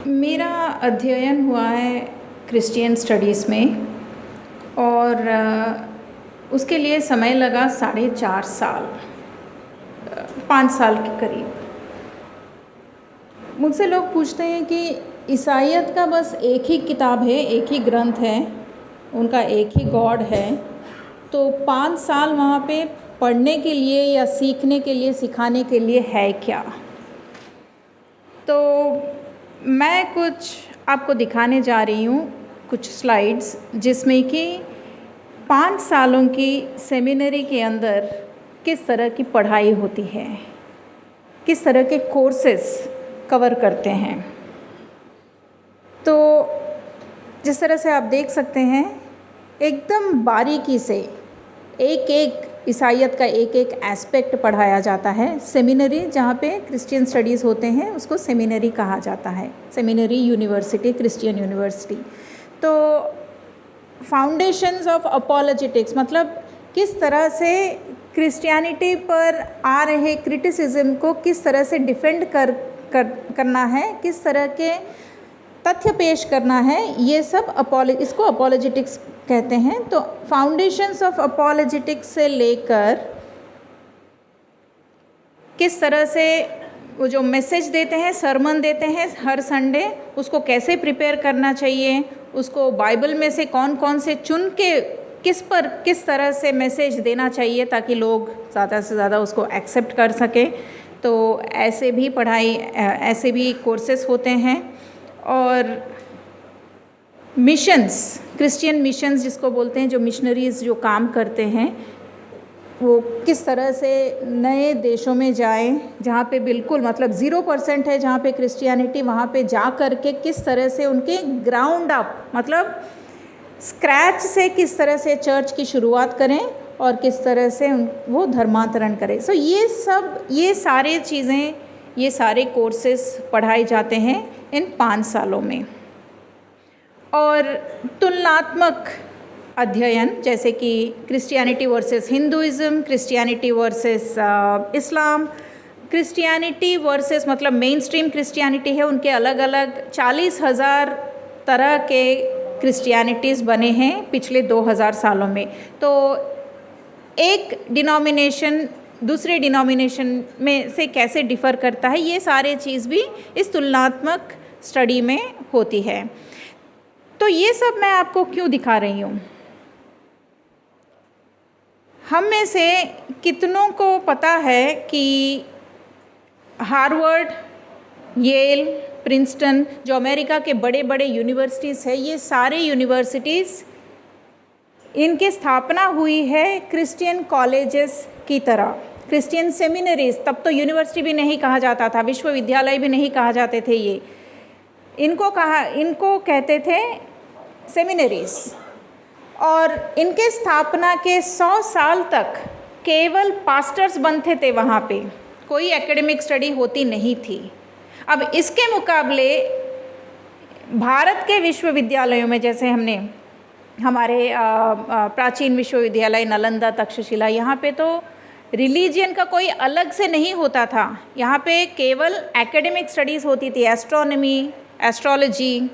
मेरा अध्ययन हुआ है क्रिश्चियन स्टडीज़ में और उसके लिए समय लगा 4.5 साल, 5 साल के करीब। मुझसे लोग पूछते हैं कि ईसाइयत का बस एक ही किताब है, एक ही ग्रंथ है, उनका एक ही गॉड है, तो 5 साल वहाँ पे पढ़ने के लिए या सीखने के लिए, सिखाने के लिए है क्या? तो मैं कुछ आपको दिखाने जा रही हूँ, कुछ स्लाइड्स जिसमें कि 5 सालों की सेमिनरी के अंदर किस तरह की पढ़ाई होती है, किस तरह के कोर्सेस कवर करते हैं। तो जिस तरह से आप देख सकते हैं, एकदम बारीकी से एक एक ईसाइयत का एक एक एस्पेक्ट पढ़ाया जाता है। सेमिनरी जहाँ पे क्रिश्चियन स्टडीज़ होते हैं उसको सेमिनरी कहा जाता है, सेमिनरी यूनिवर्सिटी, क्रिश्चियन यूनिवर्सिटी। तो फाउंडेशंस ऑफ अपोलोजेटिक्स मतलब किस तरह से क्रिश्चियनिटी पर आ रहे क्रिटिसिज्म को किस तरह से डिफेंड करना है, किस तरह के तथ्य पेश करना है, ये सब इसको अपोलोजेटिक्स कहते हैं। तो फाउंडेशंस ऑफ अपोलोजेटिक्स से लेकर किस तरह से वो जो मैसेज देते हैं, सरमन देते हैं हर संडे, उसको कैसे प्रिपेयर करना चाहिए, उसको बाइबल में से कौन कौन से चुन के किस तरह से मैसेज देना चाहिए ताकि लोग ज़्यादा से ज़्यादा उसको एक्सेप्ट कर सकें। तो ऐसे भी ऐसे भी कोर्सेस होते हैं। और मिशंस, क्रिश्चियन मिशंस जिसको बोलते हैं, जो मिशनरीज़ जो काम करते हैं, वो किस तरह से नए देशों में जाएं जहाँ पे बिल्कुल मतलब 0% है, जहाँ पे क्रिश्चियनिटी, वहाँ पे जा कर के किस तरह से उनके ग्राउंड अप मतलब स्क्रैच से किस तरह से चर्च की शुरुआत करें और किस तरह से वो धर्मांतरण करें। सो ये सारे चीज़ें, ये सारे कोर्सेस पढ़ाए जाते हैं इन 5 सालों में। और तुलनात्मक अध्ययन जैसे कि Christianity versus Hinduism, Christianity versus Islam, Christianity versus मतलब मेन स्ट्रीम क्रिश्चियनिटी है, उनके अलग अलग 40,000 तरह के क्रिश्चियनिटीज़ बने हैं पिछले 2000 सालों में। तो एक डिनोमिनेशन दूसरे डिनोमिनेशन में से कैसे डिफ़र करता है, ये सारे चीज़ भी इस तुलनात्मक स्टडी में होती है। तो ये सब मैं आपको क्यों दिखा रही हूँ? हम में से कितनों को पता है कि हार्वर्ड, येल, प्रिंसटन, जो अमेरिका के बड़े बड़े यूनिवर्सिटीज़ है, ये सारे यूनिवर्सिटीज़ इनकी स्थापना हुई है क्रिश्चियन कॉलेजेस की तरह, क्रिश्चियन सेमिनरीज। तब तो यूनिवर्सिटी भी नहीं कहा जाता था, विश्वविद्यालय भी नहीं कहा जाते थे, ये इनको कहते थे सेमिनरीज। और इनके स्थापना के 100 साल तक केवल पास्टर्स बनते थे, वहाँ पे कोई एकेडमिक स्टडी होती नहीं थी। अब इसके मुकाबले भारत के विश्वविद्यालयों में, जैसे हमने हमारे प्राचीन विश्वविद्यालय नालंदा, तक्षशिला, यहाँ पे तो रिलीजियन का कोई अलग से नहीं होता था। यहाँ पे केवल एकेडमिक स्टडीज़ होती थी, एस्ट्रोनॉमी, एस्ट्रोलॉजी,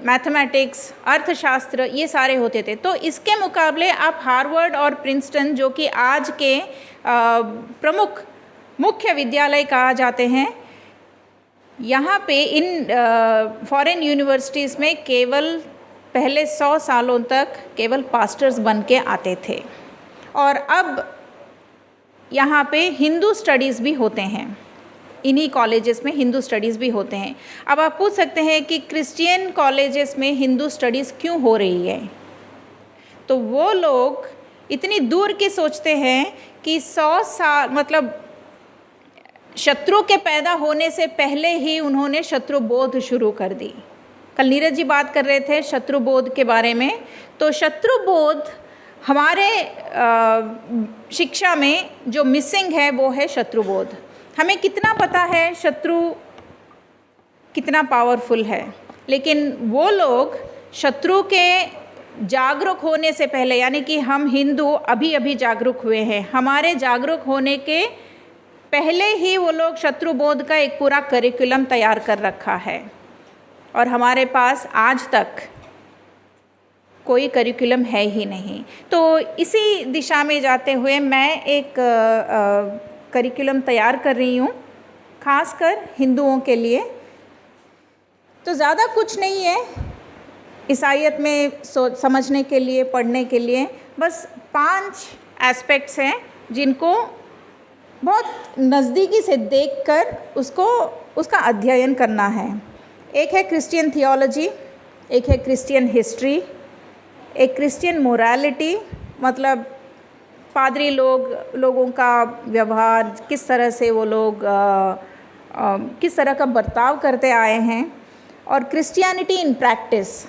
मैथमेटिक्स, अर्थशास्त्र, ये सारे होते थे। तो इसके मुकाबले आप हार्वर्ड और प्रिंसटन, जो कि आज के प्रमुख मुख्य विद्यालय कहा जाते हैं, यहाँ पे इन फॉरेन यूनिवर्सिटीज़ में केवल पहले 100 सालों तक केवल पास्टर्स बन के आते थे। और अब यहाँ पे हिंदू स्टडीज़ भी होते हैं, इन्हीं कॉलेजेस में हिंदू स्टडीज़ भी होते हैं। अब आप पूछ सकते हैं कि क्रिश्चियन कॉलेजेस में हिंदू स्टडीज़ क्यों हो रही है? तो वो लोग इतनी दूर की सोचते हैं कि 100 साल मतलब शत्रु के पैदा होने से पहले ही उन्होंने शत्रुबोध शुरू कर दी। कल नीरज जी बात कर रहे थे शत्रुबोध के बारे में। तो शत्रुबोध हमारे शिक्षा में जो मिसिंग है वो है शत्रुबोध। हमें कितना पता है शत्रु कितना पावरफुल है, लेकिन वो लोग शत्रु के जागरूक होने से पहले, यानी कि हम हिंदू अभी अभी जागरूक हुए हैं, हमारे जागरूक होने के पहले ही वो लोग शत्रुबोध का एक पूरा करिकुलम तैयार कर रखा है और हमारे पास आज तक कोई करिकुलम है ही नहीं। तो इसी दिशा में जाते हुए मैं एक करिकुलम तैयार कर रही हूँ, खासकर हिंदुओं के लिए। तो ज़्यादा कुछ नहीं है ईसाईयत में समझने के लिए, पढ़ने के लिए। बस 5 एस्पेक्ट्स हैं जिनको बहुत नज़दीकी से देखकर उसका अध्ययन करना है। एक है क्रिश्चियन थियोलॉजी, एक है क्रिश्चियन हिस्ट्री, एक क्रिश्चियन मोरालिटी, मतलब पादरी लोगों का व्यवहार, किस तरह से वो लोग किस तरह का बर्ताव करते आए हैं, और क्रिश्चियनिटी इन प्रैक्टिस,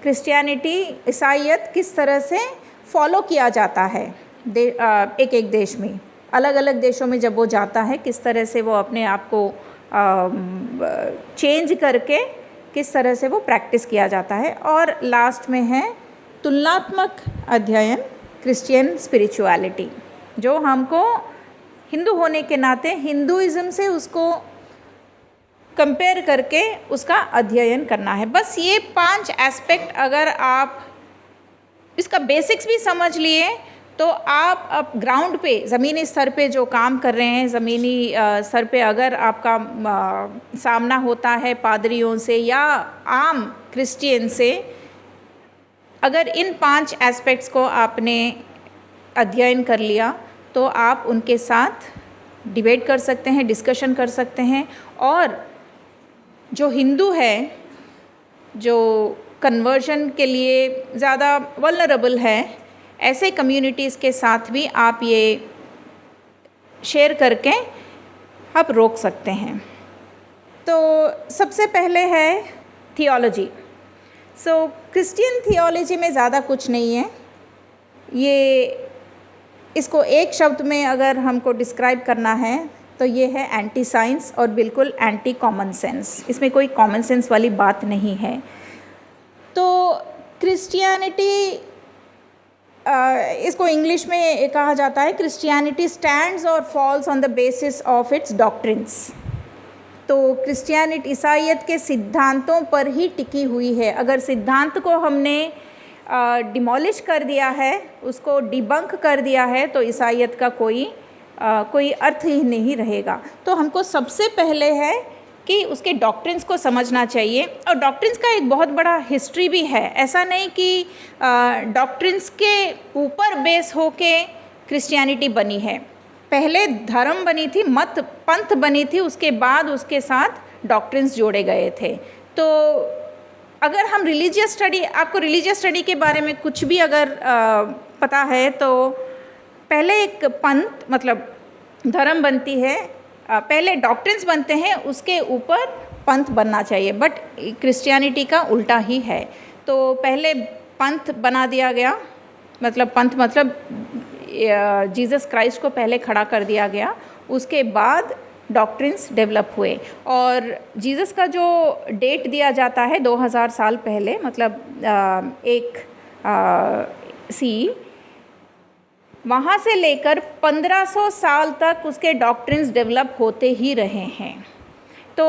क्रिश्चियनिटी ईसाईयत किस तरह से फॉलो किया जाता है एक एक देश में, अलग अलग देशों में जब वो जाता है किस तरह से वो अपने आप को चेंज करके किस तरह से वो प्रैक्टिस किया जाता है। और लास्ट में है तुलनात्मक अध्ययन, क्रिश्चियन स्पिरिचुअलिटी, जो हमको हिंदू होने के नाते हिंदुइज़्म से उसको कंपेयर करके उसका अध्ययन करना है। बस ये 5 एस्पेक्ट अगर आप इसका बेसिक्स भी समझ लिए तो आप अब ग्राउंड पे, ज़मीनी स्तर पे जो काम कर रहे हैं, ज़मीनी स्तर पे अगर आपका सामना होता है पादरियों से या आम क्रिश्चियन से, अगर इन 5 एस्पेक्ट्स को आपने अध्ययन कर लिया तो आप उनके साथ डिबेट कर सकते हैं, डिस्कशन कर सकते हैं। और जो हिंदू है, जो कन्वर्जन के लिए ज़्यादा वल्नरेबल है, ऐसे कम्युनिटीज़ के साथ भी आप ये शेयर करके आप रोक सकते हैं। तो सबसे पहले है थियोलॉजी। सो क्रिश्चियन थियोलॉजी में ज़्यादा कुछ नहीं है। ये इसको एक शब्द में अगर हमको डिस्क्राइब करना है तो ये है एंटी साइंस और बिल्कुल एंटी कॉमन सेंस। इसमें कोई कॉमन सेंस वाली बात नहीं है। तो क्रिश्चियनिटी, इसको इंग्लिश में कहा जाता है क्रिश्चियनिटी स्टैंड्स और falls on the basis of its doctrines. तो क्रिश्चियनिटी ईसाईयत के सिद्धांतों पर ही टिकी हुई है। अगर सिद्धांत को हमने डिमोलिश कर दिया है, उसको डिबंक कर दिया है, तो ईसाईयत का कोई अर्थ ही नहीं रहेगा। तो हमको सबसे पहले है कि उसके डॉक्ट्रिन्स को समझना चाहिए। और डॉक्ट्रिन्स का एक बहुत बड़ा हिस्ट्री भी है। ऐसा नहीं कि डॉक्ट्रिन्स के ऊपर बेस होके क्रिश्चियनिटी बनी है। पहले धर्म बनी थी, मत पंथ बनी थी, उसके बाद उसके साथ डॉक्ट्रिन्स जोड़े गए थे। तो अगर हम रिलीजियस स्टडी, आपको रिलीजियस स्टडी के बारे में कुछ भी अगर पता है तो पहले एक पंथ मतलब धर्म बनती है, पहले डॉक्ट्रिन्स बनते हैं, उसके ऊपर पंथ बनना चाहिए। बट क्रिश्चियनिटी का उल्टा ही है। तो पहले पंथ बना दिया गया, मतलब पंथ मतलब जीसस क्राइस्ट को पहले खड़ा कर दिया गया, उसके बाद डॉक्ट्रिन्स डेवलप हुए। और जीसस का जो डेट दिया जाता है 2000 साल पहले, मतलब वहाँ से लेकर 1500 साल तक उसके डॉक्ट्रिन्स डेवलप होते ही रहे हैं। तो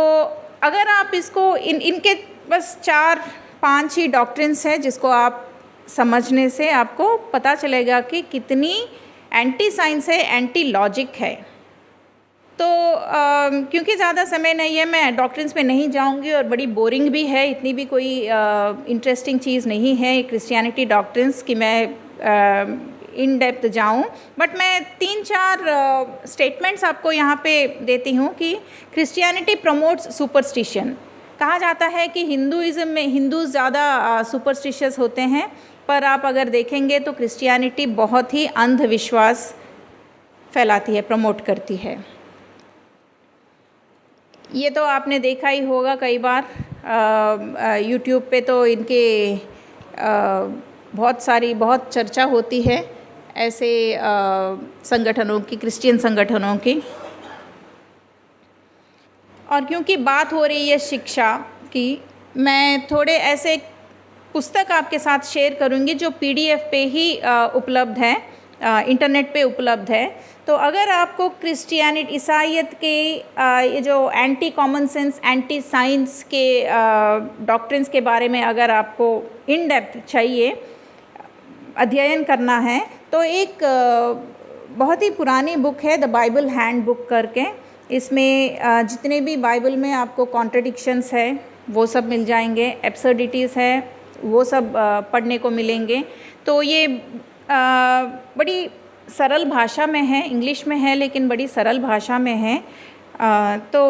अगर आप इसको इनके बस 4-5 ही डॉक्ट्रिन्स हैं जिसको आप समझने से आपको पता चलेगा कि कितनी एंटी साइंस है, एंटी लॉजिक है। तो क्योंकि ज़्यादा समय नहीं है, मैं डॉक्ट्रिन्स में नहीं जाऊंगी और बड़ी बोरिंग भी है, इतनी भी कोई इंटरेस्टिंग चीज़ नहीं है क्रिश्चियनिटी डॉक्ट्रिन्स कि मैं इन डेप्थ जाऊं। बट मैं 3-4 स्टेटमेंट्स आपको यहाँ पे देती हूँ कि क्रिश्चियनिटी प्रमोट्स सुपरस्टिशन। कहा जाता है कि हिंदुइज़्म में हिंदू ज़्यादा सुपरस्टिशियस होते हैं, पर आप अगर देखेंगे तो क्रिश्चियनिटी बहुत ही अंधविश्वास फैलाती है, प्रमोट करती है। ये तो आपने देखा ही होगा कई बार, यूट्यूब पे तो इनके बहुत चर्चा होती है ऐसे संगठनों की, क्रिश्चियन संगठनों की। और क्योंकि बात हो रही है शिक्षा की, मैं थोड़े ऐसे पुस्तक आपके साथ शेयर करूंगी जो PDF पे ही उपलब्ध है। इंटरनेट पे उपलब्ध है। तो अगर आपको क्रिश्चियनिटी, ईसाईयत के ये जो anti common sense, anti science के डॉक्ट्रिन्स के बारे में अगर आपको इन डेप्थ चाहिए, अध्ययन करना है, तो एक बहुत ही पुरानी बुक है द बाइबल हैंड बुक करके। इसमें जितने भी बाइबल में आपको कॉन्ट्रडिक्शंस है वो सब मिल जाएंगे, एब्सर्डिटीज़ है वो सब पढ़ने को मिलेंगे। तो ये बड़ी सरल भाषा में है, इंग्लिश में है लेकिन बड़ी सरल भाषा में है। तो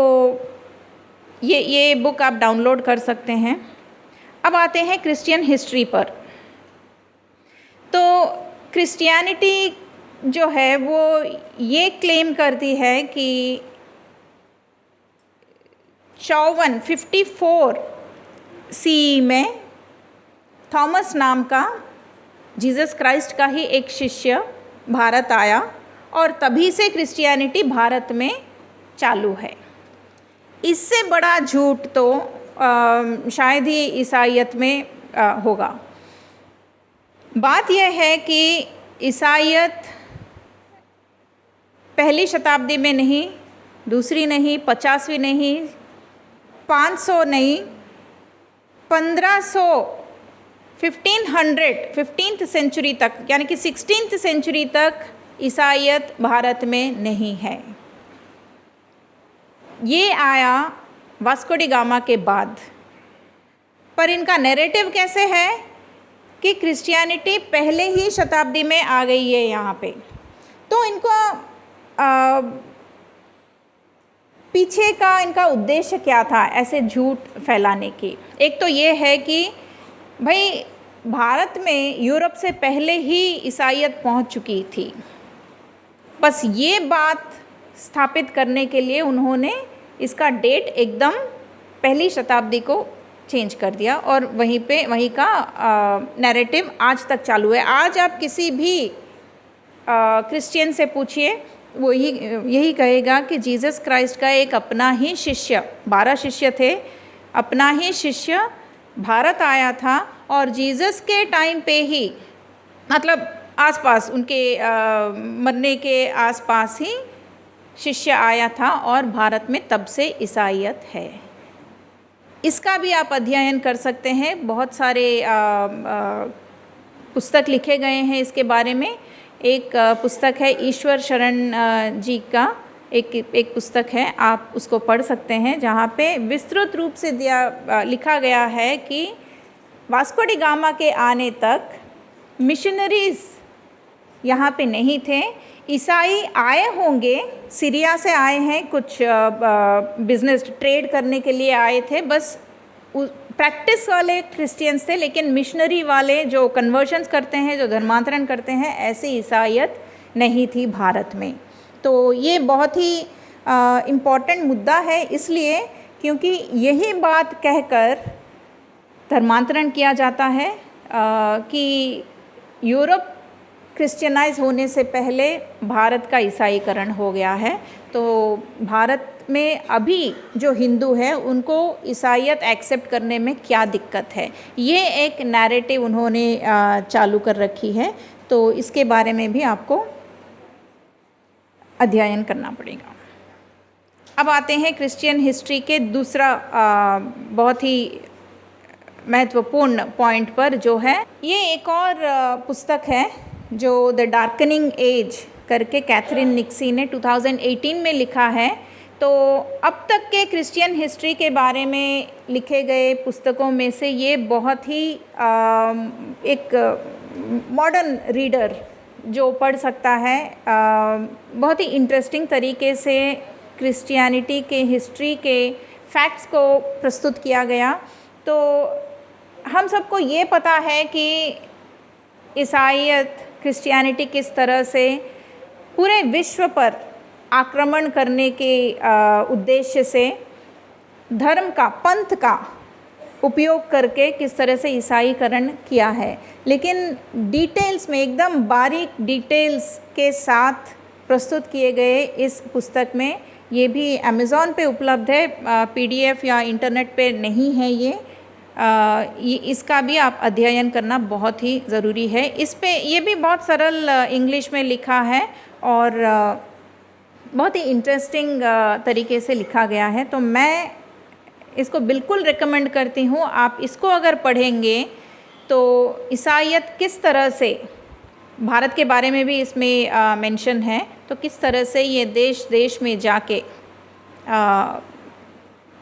ये बुक आप डाउनलोड कर सकते हैं। अब आते हैं क्रिश्चियन हिस्ट्री पर। तो क्रिश्चियनिटी जो है वो ये क्लेम करती है कि 54 CE में थॉमस नाम का जीसस क्राइस्ट का ही एक शिष्य भारत आया और तभी से क्रिश्चियनिटी भारत में चालू है। इससे बड़ा झूठ तो शायद ही ईसाईयत में होगा। बात यह है कि ईसाईयत पहली शताब्दी में नहीं, दूसरी नहीं, 50वीं नहीं, 500 नहीं, 15th सेंचुरी तक, यानी कि 16th सेंचुरी तक ईसाईयत भारत में नहीं है। ये आया वास्को डी गामा के बाद। पर इनका नैरेटिव कैसे है कि क्रिश्चियनिटी पहले ही शताब्दी में आ गई है यहाँ पे। तो इनका पीछे का इनका उद्देश्य क्या था ऐसे झूठ फैलाने की? एक तो ये है कि भाई भारत में यूरोप से पहले ही ईसाईयत पहुंच चुकी थी। बस ये बात स्थापित करने के लिए उन्होंने इसका डेट एकदम पहली शताब्दी को चेंज कर दिया और वहीं का नैरेटिव आज तक चालू है। आज आप किसी भी क्रिश्चियन से पूछिए, वो यही कहेगा कि जीसस क्राइस्ट का एक अपना ही शिष्य, 12 शिष्य थे, अपना ही शिष्य भारत आया था और जीसस के टाइम पे ही, मतलब आसपास उनके मरने के आसपास ही शिष्य आया था और भारत में तब से ईसाईयत है। इसका भी आप अध्ययन कर सकते हैं। बहुत सारे पुस्तक लिखे गए हैं इसके बारे में। एक पुस्तक है ईश्वर शरण जी का एक पुस्तक है, आप उसको पढ़ सकते हैं, जहाँ पे विस्तृत रूप से लिखा गया है कि वास्को डी गामा के आने तक मिशनरीज़ यहाँ पे नहीं थे। ईसाई आए होंगे, सीरिया से आए हैं, कुछ बिजनेस ट्रेड करने के लिए आए थे, बस प्रैक्टिस वाले क्रिश्चियंस थे, लेकिन मिशनरी वाले जो कन्वर्शंस करते हैं, जो धर्मांतरण करते हैं, ऐसी ईसाईयत नहीं थी भारत में। तो ये बहुत ही इम्पॉर्टेंट मुद्दा है, इसलिए क्योंकि यही बात कहकर धर्मांतरण किया जाता है कि यूरोप क्रिश्चियनाइज होने से पहले भारत का ईसाईकरण हो गया है। तो भारत में अभी जो हिंदू हैं उनको ईसाईयत एक्सेप्ट करने में क्या दिक्कत है, ये एक नैरेटिव उन्होंने चालू कर रखी है। तो इसके बारे में भी आपको अध्ययन करना पड़ेगा। अब आते हैं क्रिश्चियन हिस्ट्री के दूसरा बहुत ही महत्वपूर्ण पॉइंट पर, जो है ये एक और पुस्तक है जो द डार्कनिंग एज करके कैथरीन निक्सी ने 2018 में लिखा है। तो अब तक के क्रिश्चियन हिस्ट्री के बारे में लिखे गए पुस्तकों में से ये बहुत ही एक मॉडर्न रीडर जो पढ़ सकता है, बहुत ही इंटरेस्टिंग तरीके से क्रिश्चियनिटी के हिस्ट्री के फैक्ट्स को प्रस्तुत किया गया। तो हम सबको ये पता है कि ईसाईयत, क्रिश्चियनिटी किस तरह से पूरे विश्व पर आक्रमण करने के उद्देश्य से धर्म का, पंथ का उपयोग करके किस तरह से ईसाईकरण किया है, लेकिन डिटेल्स में, एकदम बारीक डिटेल्स के साथ प्रस्तुत किए गए इस पुस्तक में। ये भी अमेज़ॉन पे उपलब्ध है, PDF या इंटरनेट पे नहीं है ये, इसका भी आप अध्ययन करना बहुत ही ज़रूरी है। इस पे ये भी बहुत सरल इंग्लिश में लिखा है और बहुत ही इंटरेस्टिंग तरीके से लिखा गया है, तो मैं इसको बिल्कुल रिकमेंड करती हूँ। आप इसको अगर पढ़ेंगे तो ईसाइयत किस तरह से, भारत के बारे में भी इसमें मेंशन है, तो किस तरह से ये देश देश में जाके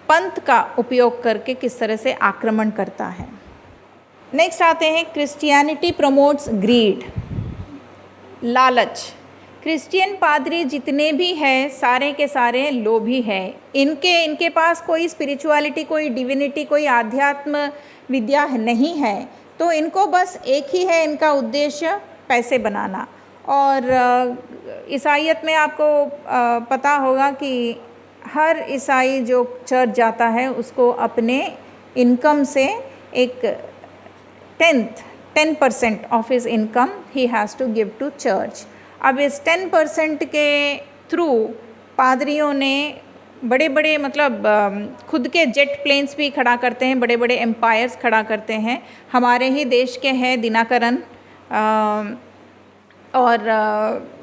पंथ का उपयोग करके किस तरह से आक्रमण करता है। नेक्स्ट आते हैं, क्रिश्चियनिटी प्रमोट्स ग्रीड, लालच। क्रिश्चियन पादरी जितने भी हैं सारे के सारे लोभी हैं। इनके पास कोई स्पिरिचुअलिटी, कोई डिविनिटी, कोई आध्यात्म विद्या नहीं है, तो इनको बस एक ही है इनका उद्देश्य, पैसे बनाना। और ईसाइयत में आपको पता होगा कि हर ईसाई जो चर्च जाता है उसको अपने इनकम से एक 10% ऑफ हिज इनकम ही has to give to church. अब इस 10% के थ्रू पादरियों ने बड़े बड़े मतलब खुद के जेट प्लेन्स भी खड़ा करते हैं, बड़े बड़े एम्पायर्स खड़ा करते हैं। हमारे ही देश के हैं दिनाकरन और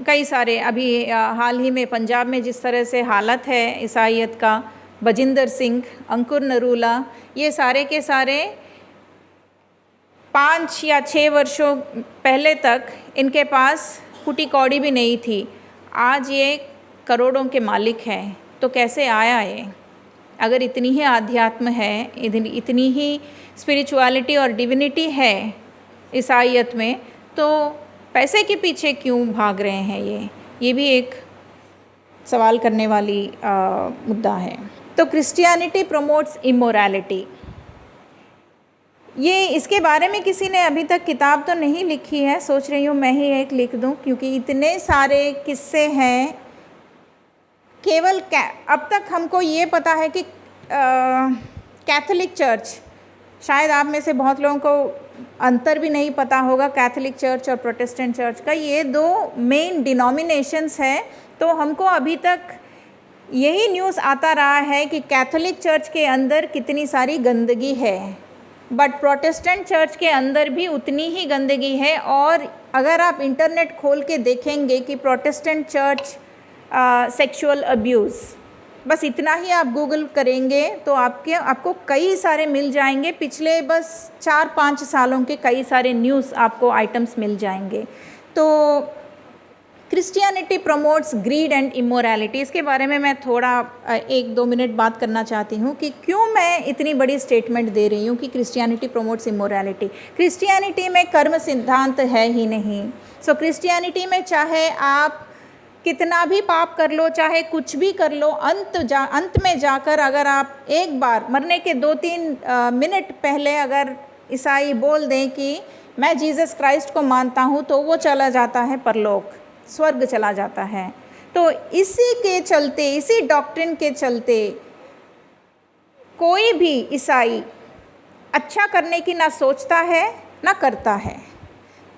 कई सारे, अभी हाल ही में पंजाब में जिस तरह से हालत है ईसाइयत का, बजिंदर सिंह, अंकुर नरूला, ये सारे के सारे 5 या 6 वर्षों पहले तक इनके पास फूटी कौड़ी भी नहीं थी। आज ये करोड़ों के मालिक हैं। तो कैसे आया ये? अगर इतनी ही आध्यात्म है, इतनी ही स्पिरिचुअलिटी और डिविनिटी है ईसाइयत में, तो पैसे के पीछे क्यों भाग रहे हैं? ये भी एक सवाल करने वाली मुद्दा है। तो क्रिश्चियनिटी प्रमोट्स इमोरलिटी, ये इसके बारे में किसी ने अभी तक किताब तो नहीं लिखी है, सोच रही हूँ मैं ही एक लिख दूँ, क्योंकि इतने सारे किस्से हैं। केवल अब तक हमको ये पता है कि कैथोलिक चर्च, शायद आप में से बहुत लोगों को अंतर भी नहीं पता होगा कैथोलिक चर्च और प्रोटेस्टेंट चर्च का, ये 2 मेन डिनोमिनेशंस है। तो हमको अभी तक यही न्यूज़ आता रहा है कि कैथोलिक चर्च के अंदर कितनी सारी गंदगी है, बट प्रोटेस्टेंट चर्च के अंदर भी उतनी ही गंदगी है। और अगर आप इंटरनेट खोल के देखेंगे कि प्रोटेस्टेंट चर्च सेक्सुअल अब्यूज़, बस इतना ही आप गूगल करेंगे तो आपको कई सारे मिल जाएंगे। पिछले बस 4-5 सालों के कई सारे न्यूज़ आपको आइटम्स मिल जाएंगे। तो Christianity promotes grid and immorality, इसके बारे में मैं थोड़ा 1-2 मिनट बात करना चाहती हूँ कि क्यों मैं इतनी बड़ी स्टेटमेंट दे रही हूँ कि क्रिश्चियनिटी प्रमोट्स इमोरलिटी। क्रिश्चियनिटी में कर्म सिद्धांत है ही नहीं। सो क्रिश्चियनिटी में चाहे आप कितना भी पाप कर लो, चाहे कुछ भी कर लो, अंत में जाकर अगर आप एक बार मरने के 2-3 मिनट पहले अगर ईसाई बोल दें कि मैं जीसस क्राइस्ट को मानता हूँ, तो वो चला जाता है परलोक, स्वर्ग चला जाता है। तो इसी के चलते, इसी डॉक्ट्रिन के चलते कोई भी ईसाई अच्छा करने की ना सोचता है ना करता है।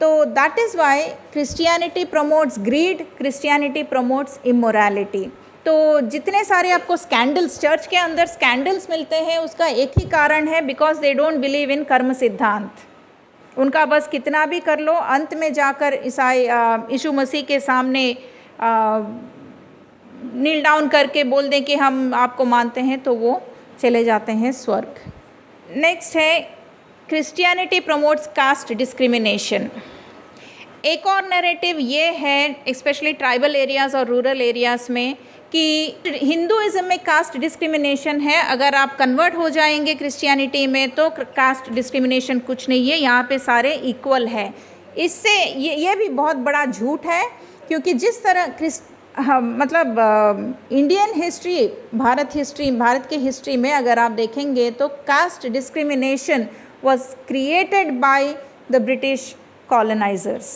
तो that is why Christianity promotes greed, Christianity promotes immorality. तो जितने सारे आपको स्कैंडल्स, चर्च के अंदर स्कैंडल्स मिलते हैं, उसका एक ही कारण है, because they don't believe in कर्म सिद्धांत। उनका बस कितना भी कर लो, अंत में जाकर यीशु मसीह के सामने नील डाउन करके बोल दें कि हम आपको मानते हैं, तो वो चले जाते हैं स्वर्ग। नेक्स्ट है क्रिश्चियनिटी प्रमोट्स कास्ट डिस्क्रिमिनेशन। एक और नैरेटिव ये है, स्पेशली ट्राइबल एरियाज़ और रूरल एरियाज़ में, कि हिंदुइज़्म में कास्ट डिस्क्रिमिनेशन है। अगर आप कन्वर्ट हो जाएंगे क्रिश्चियनिटी में तो कास्ट डिस्क्रिमिनेशन कुछ नहीं है, यहाँ पे सारे इक्वल है। इससे ये भी बहुत बड़ा झूठ है, क्योंकि जिस तरह इंडियन हिस्ट्री, भारत के हिस्ट्री में अगर आप देखेंगे तो caste discrimination was created by the British colonizers।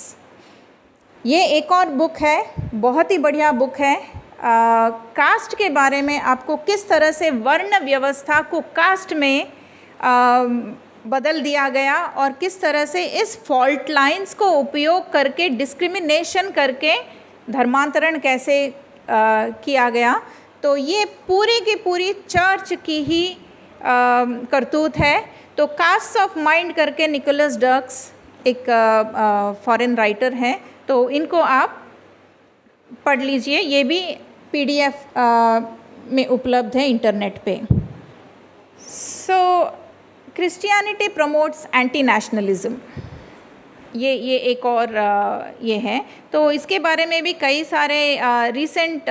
ये एक और बुक है, बहुत ही बढ़िया बुक है। कास्ट के बारे में आपको किस तरह से वर्ण व्यवस्था को कास्ट में बदल दिया गया और किस तरह से इस फॉल्ट लाइंस को उपयोग करके डिस्क्रिमिनेशन करके धर्मांतरण कैसे किया गया। तो ये पूरी की पूरी चर्च की ही करतूत है। तो कास्ट ऑफ माइंड करके निकोलस डर्क्स एक फॉरेन राइटर हैं, तो इनको आप पढ़ लीजिए, ये भी PDF में उपलब्ध है इंटरनेट पे। सो क्रिश्चियनिटी प्रमोट्स एंटी नेशनलिज्म, ये एक और ये है। तो इसके बारे में भी कई सारे रिसेंट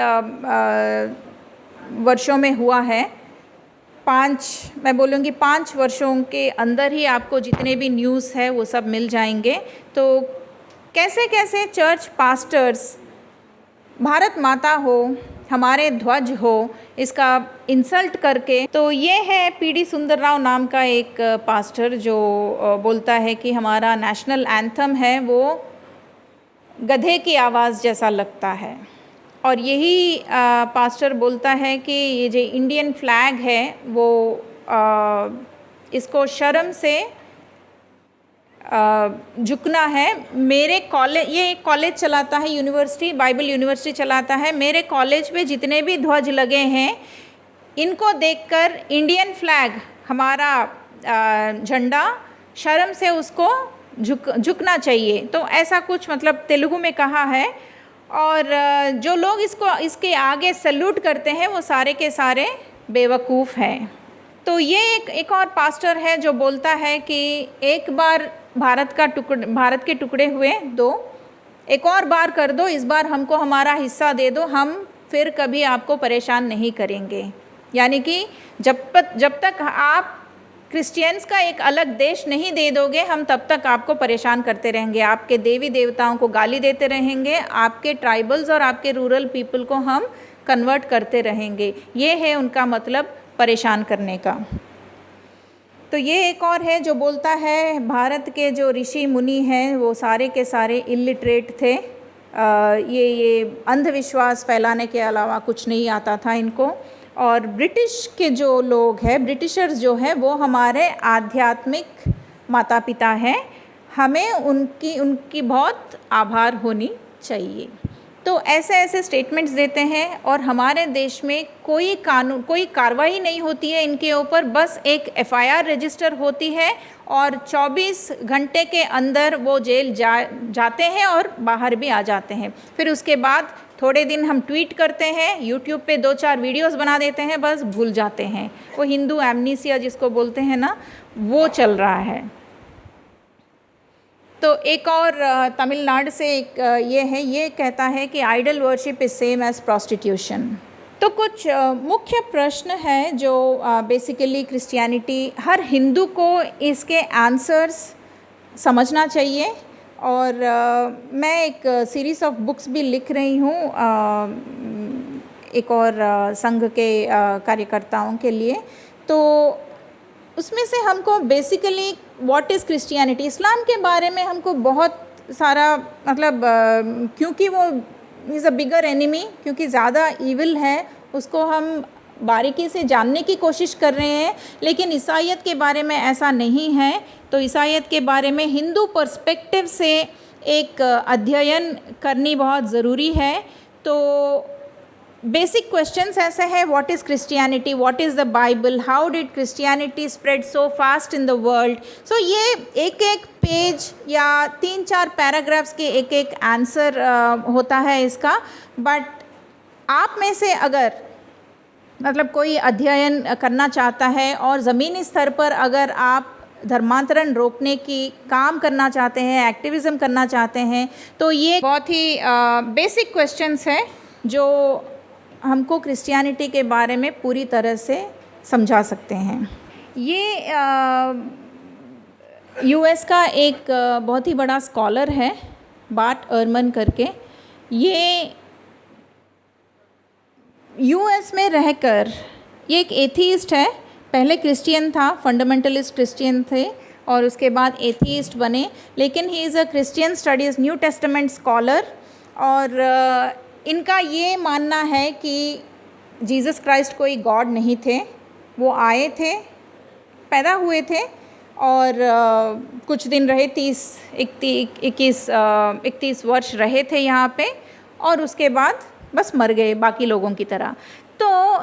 वर्षों में हुआ है। मैं बोलूँगी 5 वर्षों के अंदर ही आपको जितने भी न्यूज़ है वो सब मिल जाएंगे। तो कैसे कैसे चर्च पास्टर्स भारत माता हो, हमारे ध्वज हो, इसका इंसल्ट करके। तो ये है PD सुंदरराव नाम का एक पास्टर जो बोलता है कि हमारा नेशनल एंथम है वो गधे की आवाज़ जैसा लगता है। और यही पास्टर बोलता है कि ये जो इंडियन फ्लैग है वो इसको शर्म से झुकना है। मेरे कॉलेज, ये एक कॉलेज चलाता है, यूनिवर्सिटी, बाइबल यूनिवर्सिटी चलाता है। मेरे कॉलेज पे जितने भी ध्वज लगे हैं इनको देखकर इंडियन फ्लैग, हमारा झंडा, शर्म से उसको झुकना चाहिए। तो ऐसा कुछ मतलब तेलुगु में कहा है। और जो लोग इसके आगे सैल्यूट करते हैं वो सारे के सारे बेवकूफ़ हैं। तो ये एक और पास्टर है जो बोलता है कि एक बार भारत के टुकड़े हुए 2, एक और बार कर दो, इस बार हमको हमारा हिस्सा दे दो, हम फिर कभी आपको परेशान नहीं करेंगे। यानी कि जब तक आप क्रिश्चियंस का एक अलग देश नहीं दे दोगे, हम तब तक आपको परेशान करते रहेंगे, आपके देवी देवताओं को गाली देते रहेंगे, आपके ट्राइबल्स और आपके रूरल पीपल को हम कन्वर्ट करते रहेंगे। ये है उनका मतलब परेशान करने का। तो ये एक और है जो बोलता है भारत के जो ऋषि मुनि हैं वो सारे के सारे इलिटरेट थे। ये अंधविश्वास फैलाने के अलावा कुछ नहीं आता था इनको। और ब्रिटिश के जो लोग हैं, ब्रिटिशर्स जो है वो हमारे आध्यात्मिक माता पिता हैं, हमें उनकी बहुत आभार होनी चाहिए। तो ऐसे स्टेटमेंट्स देते हैं और हमारे देश में कोई कार्रवाई नहीं होती है इनके ऊपर, बस एक FIR रजिस्टर होती है और 24 घंटे के अंदर वो जेल जाते हैं और बाहर भी आ जाते हैं। फिर उसके बाद थोड़े दिन हम ट्वीट करते हैं, यूट्यूब पे 2-4 वीडियोस बना देते हैं, बस भूल जाते हैं। वो हिंदू एमनीसिया जिसको बोलते हैं ना, वो चल रहा है। तो एक और तमिलनाडु से एक ये कहता है कि idol worship is same as prostitution. तो कुछ मुख्य प्रश्न है जो बेसिकली क्रिश्चियनिटी, हर हिंदू को इसके आंसर्स समझना चाहिए। और मैं एक सीरीज़ ऑफ बुक्स भी लिख रही हूँ एक और संघ के कार्यकर्ताओं के लिए। तो उसमें से हमको बेसिकली व्हाट इज़ क्रिश्चियनिटी, इस्लाम के बारे में हमको बहुत सारा मतलब क्योंकि वो इज़ अ बिगर एनिमी, क्योंकि ज़्यादा ईविल है, उसको हम बारीकी से जानने की कोशिश कर रहे हैं। लेकिन ईसाईयत के बारे में ऐसा नहीं है। तो ईसाईयत के बारे में हिंदू पर्सपेक्टिव से एक अध्ययन करनी बहुत ज़रूरी है। तो बेसिक क्वेश्चंस ऐसे हैं, what is Christianity, what is the Bible, how did Christianity spread so fast in the world. So ये एक पेज या 3-4 पैराग्राफ्स के एक आंसर होता है इसका। बट आप में से अगर मतलब कोई अध्ययन करना चाहता है और ज़मीनी स्तर पर अगर आप धर्मांतरण रोकने की काम करना चाहते हैं, एक्टिविज़म करना चाहते हैं, तो ये बहुत ही बेसिक क्वेश्चंस हैं जो हमको क्रिश्चियनिटी के बारे में पूरी तरह से समझा सकते हैं। ये US का एक बहुत ही बड़ा स्कॉलर है, बार्ट एहरमन करके। ये US में रहकर, ये एक एथीइस्ट है, पहले क्रिश्चियन था, फंडामेंटलिस्ट क्रिश्चियन थे और उसके बाद एथीइस्ट बने। लेकिन he is a Christian studies new testament scholar. और इनका ये मानना है कि जीसस क्राइस्ट कोई गॉड नहीं थे, वो आए थे, पैदा हुए थे और कुछ दिन रहे, 31 वर्ष रहे थे यहाँ पे और उसके बाद बस मर गए बाकी लोगों की तरह। तो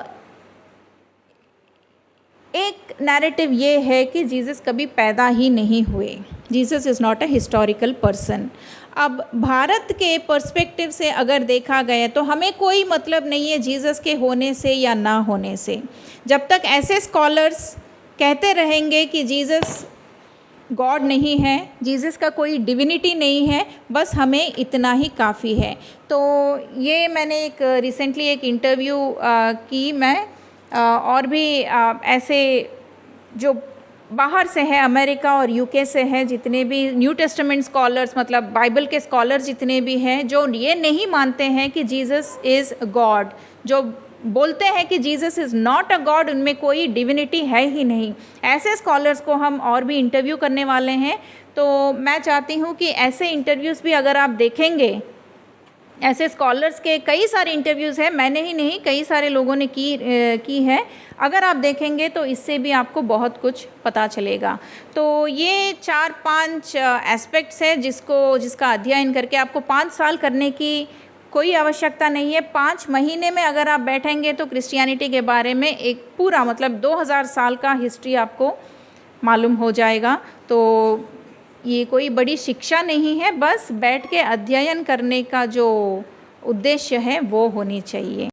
एक नैरेटिव ये है कि जीसस कभी पैदा ही नहीं हुए, Jesus is not a historical person. अब भारत के पर्सपेक्टिव से अगर देखा गया तो हमें कोई मतलब नहीं है जीसस के होने से या ना होने से। जब तक ऐसे स्कॉलर्स कहते रहेंगे कि जीसस गॉड नहीं है, जीसस का कोई डिविनिटी नहीं है, बस हमें इतना ही काफ़ी है। तो ये मैंने एक रिसेंटली एक इंटरव्यू की मैं और भी ऐसे जो बाहर से है, अमेरिका और यूके से है, जितने भी न्यू टेस्टामेंट स्कॉलर्स मतलब बाइबल के स्कॉलर्स जितने भी हैं, जो ये नहीं मानते हैं कि जीसस इज़ गॉड, जो बोलते हैं कि Jesus is not a God, उनमें कोई डिविनिटी है ही नहीं, ऐसे स्कॉलर्स को हम और भी इंटरव्यू करने वाले हैं। तो मैं चाहती हूँ कि ऐसे इंटरव्यूज़ भी अगर आप देखेंगे, ऐसे स्कॉलर्स के कई सारे इंटरव्यूज़ हैं, मैंने ही नहीं कई सारे लोगों ने की है, अगर आप देखेंगे तो इससे भी आपको बहुत कुछ पता चलेगा। तो ये 4-5 एस्पेक्ट्स है जिसका अध्ययन करके आपको 5 साल करने की कोई आवश्यकता नहीं है। 5 महीने में अगर आप बैठेंगे तो क्रिश्चियनिटी के बारे में एक पूरा मतलब 2000 साल का हिस्ट्री आपको मालूम हो जाएगा। तो ये कोई बड़ी शिक्षा नहीं है, बस बैठ के अध्ययन करने का जो उद्देश्य है वो होनी चाहिए।